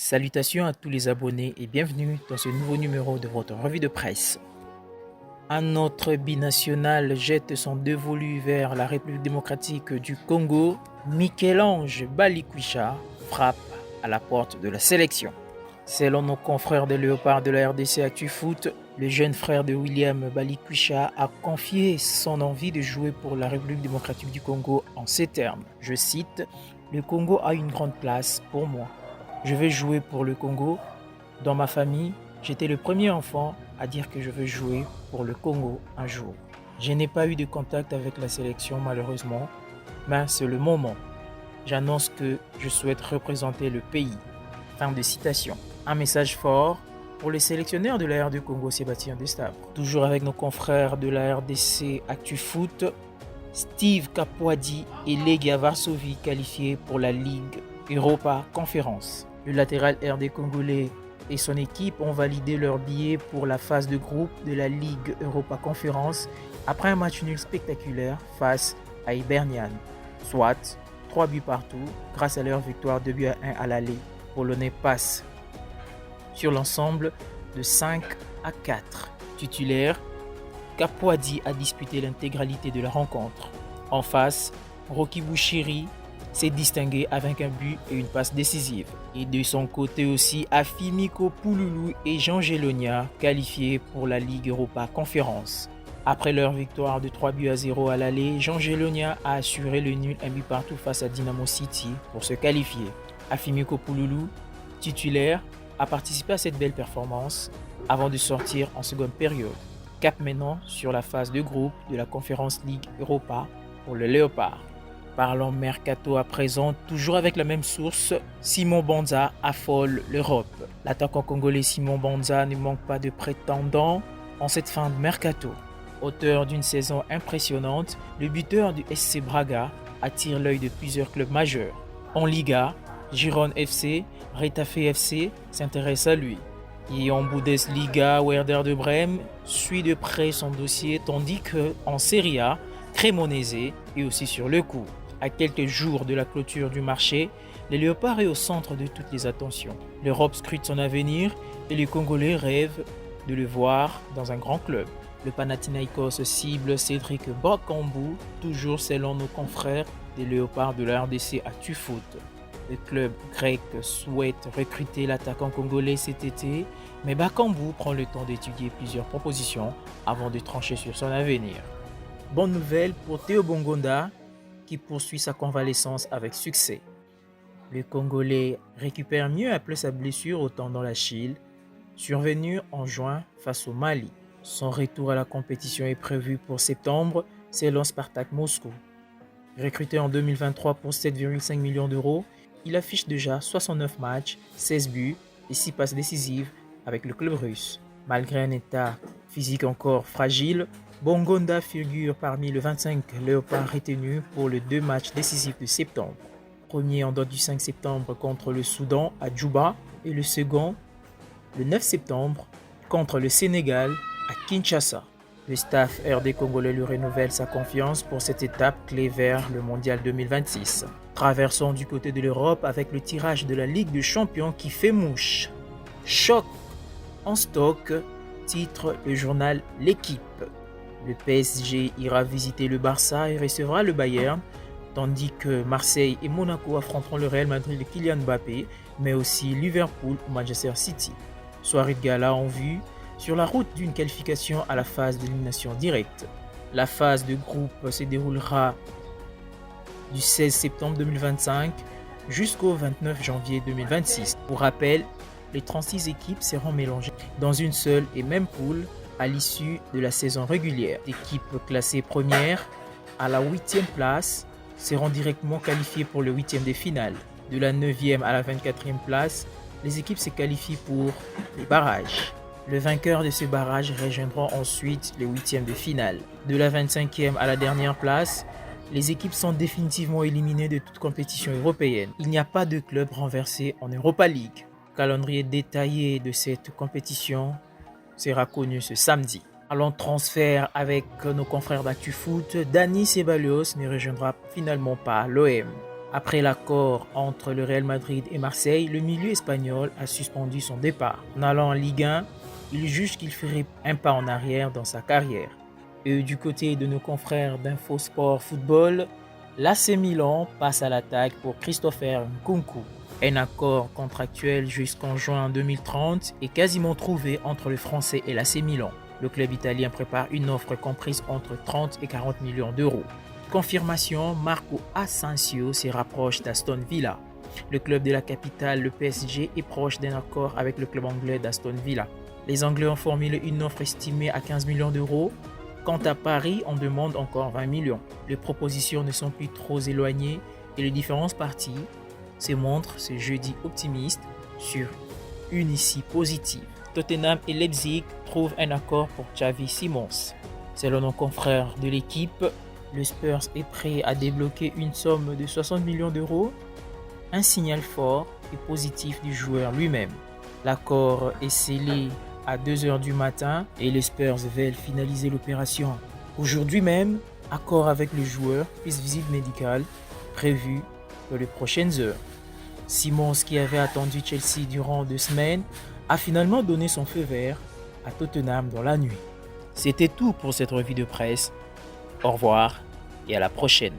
Salutations à tous les abonnés et bienvenue dans ce nouveau numéro de votre revue de presse. Un autre binational jette son dévolu vers la République démocratique du Congo. Michel-Ange Balikwisha frappe à la porte de la sélection. Selon nos confrères des Léopards de la RDC ActuFoot, le jeune frère de William Balikwisha a confié son envie de jouer pour la République démocratique du Congo en ces termes. Je cite, « Le Congo a une grande place pour moi. Je veux jouer pour le Congo. Dans ma famille, j'étais le premier enfant à dire que je veux jouer pour le Congo un jour. Je n'ai pas eu de contact avec la sélection malheureusement, mais c'est le moment. J'annonce que je souhaite représenter le pays. » Fin de citation. Un message fort pour les sélectionneurs de la RD Congo Sébastien Destabre. Toujours avec nos confrères de la RDC ActuFoot, Steve Kapwadi et Legia Varsovie qualifiés pour la Ligue Europa Conférence. Le latéral RD congolais et son équipe ont validé leur billet pour la phase de groupe de la Ligue Europa Conférence après un match nul spectaculaire face à Hibernian, soit 3 buts partout grâce à leur victoire 2 buts à 1 à l'aller. Polonais passe sur l'ensemble de 5 à 4. Titulaire, Kapwadi a disputé l'intégralité de la rencontre. En face, Rocky Bouchiri s'est distingué avec un but et une passe décisive. Et de son côté aussi, Afimiko Pouloulou et Jean Gélonia qualifiés pour la Ligue Europa Conférence. Après leur victoire de 3 buts à 0 à l'aller, Jean Gélonia a assuré le nul un but partout face à Dynamo City pour se qualifier. Afimiko Pouloulou, titulaire, a participé à cette belle performance avant de sortir en seconde période. Cap maintenant sur la phase de groupe de la Conférence Ligue Europa pour le Léopard. Parlons mercato à présent, toujours avec la même source, Simon Banza affole l'Europe. L'attaquant congolais Simon Banza ne manque pas de prétendants en cette fin de mercato. Auteur d'une saison impressionnante, le buteur du SC Braga attire l'œil de plusieurs clubs majeurs. En Liga, Girone FC, Retafe FC s'intéresse à lui. Et en Bundesliga, Werder de Brême suit de près son dossier, tandis qu'en Serie A, Cremonese est aussi sur le coup. À quelques jours de la clôture du marché, le Léopard est au centre de toutes les attentions. L'Europe scrute son avenir et les Congolais rêvent de le voir dans un grand club. Le Panathinaikos cible Cédric Bakambu, toujours selon nos confrères des Léopards de la RDC ActuFoot. Le club grec souhaite recruter l'attaquant congolais cet été, mais Bakambu prend le temps d'étudier plusieurs propositions avant de trancher sur son avenir. Bonne nouvelle pour Théo Bongonda qui poursuit sa convalescence avec succès. Le Congolais récupère mieux après sa blessure au tendon d'Achille, survenue en juin face au Mali. Son retour à la compétition est prévu pour septembre selon Spartak Moscou. Recruté en 2023 pour 7,5 millions d'euros, il affiche déjà 69 matchs, 16 buts et 6 passes décisives avec le club russe. Malgré un état physique encore fragile, Bongonda figure parmi les 25 Léopards retenus pour les 2 matchs décisifs de septembre. Premier en date du 5 septembre contre le Soudan à Djouba et le second le 9 septembre contre le Sénégal à Kinshasa. Le staff RD congolais lui renouvelle sa confiance pour cette étape clé vers le Mondial 2026. Traversons du côté de l'Europe avec le tirage de la Ligue des Champions qui fait mouche. Choc en stock, titre le journal L'Équipe. Le PSG ira visiter le Barça et recevra le Bayern, tandis que Marseille et Monaco affronteront le Real Madrid de Kylian Mbappé, mais aussi Liverpool ou Manchester City. Soirée de gala en vue, sur la route d'une qualification à la phase d'élimination directe. La phase de groupe se déroulera du 16 septembre 2025 jusqu'au 29 janvier 2026. Pour rappel, les 36 équipes seront mélangées dans une seule et même poule à l'issue de la saison régulière. L'équipe classée première à la 8e place seront directement qualifiées pour le 8e de finale. De la 9e à la 24e place, les équipes se qualifient pour les barrages. Le vainqueur de ce barrage rejoindront ensuite les 8e de finale. De la 25e à la dernière place, les équipes sont définitivement éliminées de toute compétition européenne. Il n'y a pas de club renversé en Europa League. Calendrier détaillé de cette compétition sera connu ce samedi. Allons transfert avec nos confrères d'ActuFoot. Dani Ceballos ne rejoindra finalement pas l'OM. Après l'accord entre le Real Madrid et Marseille, le milieu espagnol a suspendu son départ. En allant en Ligue 1, il juge qu'il ferait un pas en arrière dans sa carrière. Et du côté de nos confrères d'Infosport Football, l'AC Milan passe à l'attaque pour Christopher Nkunku. Un accord contractuel jusqu'en juin 2030 est quasiment trouvé entre le Français et l'AC Milan. Le club italien prépare une offre comprise entre 30 et 40 millions d'euros. Confirmation, Marco Asensio se rapproche d'Aston Villa. Le club de la capitale, le PSG, est proche d'un accord avec le club anglais d'Aston Villa. Les Anglais ont formulé une offre estimée à 15 millions d'euros. Quant à Paris, on demande encore 20 millions. Les propositions ne sont plus trop éloignées et les différentes parties se montrent ce jeudi optimistes sur une issue positive. Tottenham et Leipzig trouvent un accord pour Xavi Simons. Selon nos confrères de l'équipe, le Spurs est prêt à débloquer une somme de 60 millions d'euros, un signal fort et positif du joueur lui-même. L'accord est scellé à 2h du matin et les Spurs veulent finaliser l'opération aujourd'hui même, accord avec le joueur, puis visite médicale prévue pour les prochaines heures. Simons, qui avait attendu Chelsea durant 2 semaines, a finalement donné son feu vert à Tottenham dans la nuit. C'était tout pour cette revue de presse. Au revoir et à la prochaine.